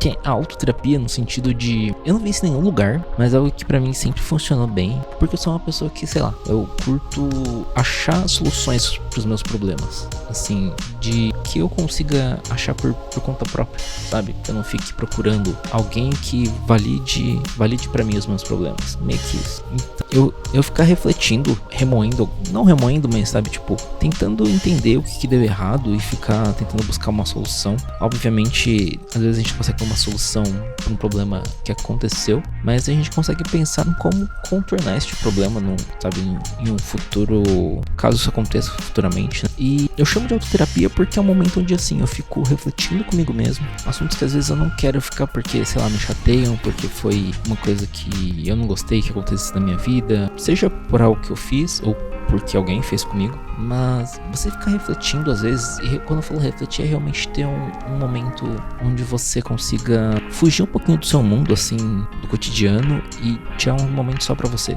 que é a autoterapia no sentido de... Eu não vi isso em nenhum lugar, mas é algo que pra mim sempre funcionou bem. Porque eu sou uma pessoa que, sei lá, eu curto achar soluções pros meus problemas. Assim, de que eu consiga achar por conta própria, sabe? Que eu não fique procurando alguém que valide pra mim os meus problemas. Meio que isso. Então, eu ficar refletindo, remoendo, não remoendo, mas sabe, tipo, tentando entender o que deu errado e ficar tentando buscar uma solução. Obviamente, às vezes a gente consegue ter uma solução para um problema que aconteceu, mas a gente consegue pensar em como contornar este problema, sabe, em um futuro, caso isso aconteça futuramente, né? E eu chamo de autoterapia porque é um momento onde, assim, eu fico refletindo comigo mesmo, assuntos que às vezes eu não quero ficar porque, sei lá, me chateiam, porque foi uma coisa que eu não gostei que acontecesse na minha vida, seja por algo que eu fiz ou porque alguém fez comigo, mas você ficar refletindo às vezes, e quando eu falo refletir é realmente ter um momento onde você consiga fugir um pouquinho do seu mundo, assim, do cotidiano e tirar um momento só pra você.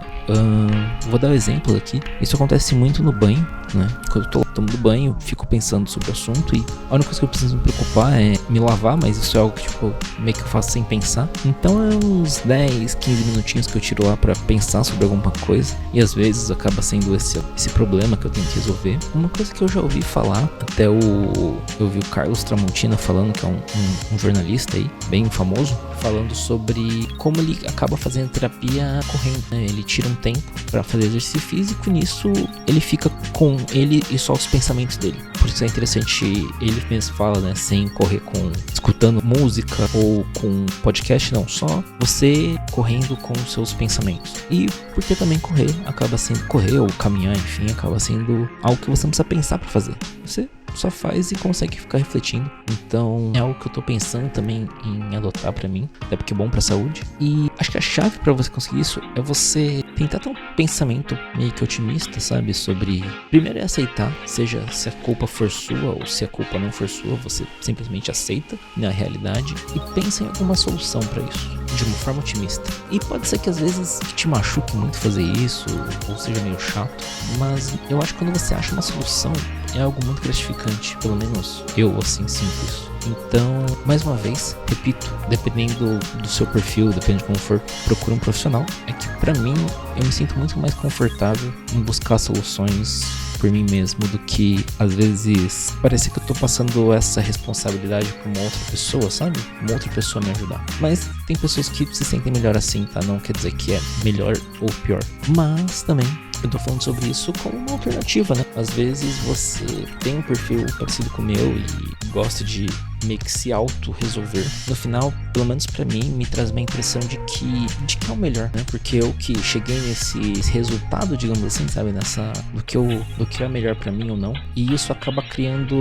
Vou dar um exemplo aqui, isso acontece muito no banho, né? Quando eu tô tomando banho, fico pensando sobre o assunto e a única coisa que eu preciso me preocupar é me lavar, mas isso é algo que, tipo, meio que eu faço sem pensar. Então é uns 10, 15 minutinhos que eu tiro lá pra pensar sobre alguma coisa e às vezes acaba sendo esse problema que eu tenho que resolver. Uma coisa que eu já ouvi falar, até eu vi o Carlos Tramontina falando, que é um jornalista aí, bem famoso, falando sobre como ele acaba fazendo terapia correndo, né? Ele tira um tempo pra fazer exercício físico e nisso ele fica com ele e só os pensamentos dele. Por isso é interessante, ele mesmo fala, né, sem correr escutando música ou com podcast, não, só você correndo com os seus pensamentos. E porque também correr ou caminhar, enfim, acaba sendo algo que você não precisa pensar pra fazer. Você só faz e consegue ficar refletindo. Então é algo que eu tô pensando também em adotar pra mim, até porque é bom pra saúde. E acho que a chave pra você conseguir isso é você tentar ter um pensamento meio que otimista, sabe? Sobre, primeiro é aceitar, seja se a culpa for sua ou se a culpa não for sua, você simplesmente aceita na realidade e pensa em alguma solução pra isso, de uma forma otimista. E pode ser que às vezes te machuque muito fazer isso, ou seja meio chato, mas eu acho que quando você acha uma solução, é algo muito gratificante, pelo menos eu assim sinto isso. Então, mais uma vez, repito, dependendo do seu perfil, depende de como for, procura um profissional. É que pra mim, eu me sinto muito mais confortável em buscar soluções por mim mesmo do que, às vezes, parece que eu tô passando essa responsabilidade pra uma outra pessoa, sabe? Uma outra pessoa me ajudar. Mas tem pessoas que se sentem melhor assim, tá? Não quer dizer que é melhor ou pior. Mas também eu tô falando sobre isso como uma alternativa, né? Às vezes você tem um perfil parecido com o meu e gosta de meio que se auto-resolver. No final, pelo menos pra mim, me traz uma impressão de que é o melhor, né? Porque eu que cheguei nesse resultado, digamos assim, sabe? Do que é melhor pra mim ou não. E isso acaba criando...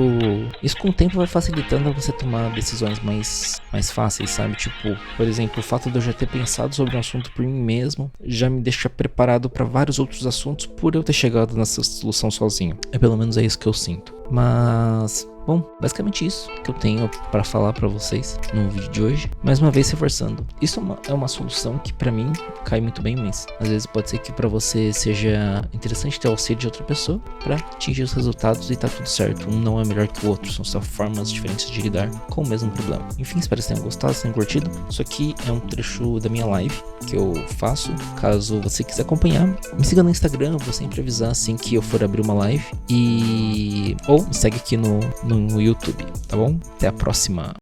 Isso com o tempo vai facilitando você tomar decisões mais fáceis, sabe? Tipo, por exemplo, o fato de eu já ter pensado sobre um assunto por mim mesmo já me deixa preparado pra vários outros assuntos por eu ter chegado nessa solução sozinho. Pelo menos é isso que eu sinto. Mas, bom, basicamente isso que eu tenho para falar para vocês no vídeo de hoje. Mais uma vez reforçando, isso é uma solução que para mim cai muito bem, mas às vezes pode ser que para você seja interessante ter o auxílio de outra pessoa para atingir os resultados e tá tudo certo. Um não é melhor que o outro, são só formas diferentes de lidar com o mesmo problema. Enfim, espero que tenham gostado, tenham curtido. Isso aqui é um trecho da minha live que eu faço. Caso você quiser acompanhar, me siga no Instagram, eu vou sempre avisar assim que eu for abrir uma live ou me segue aqui no YouTube, tá bom? Até a próxima!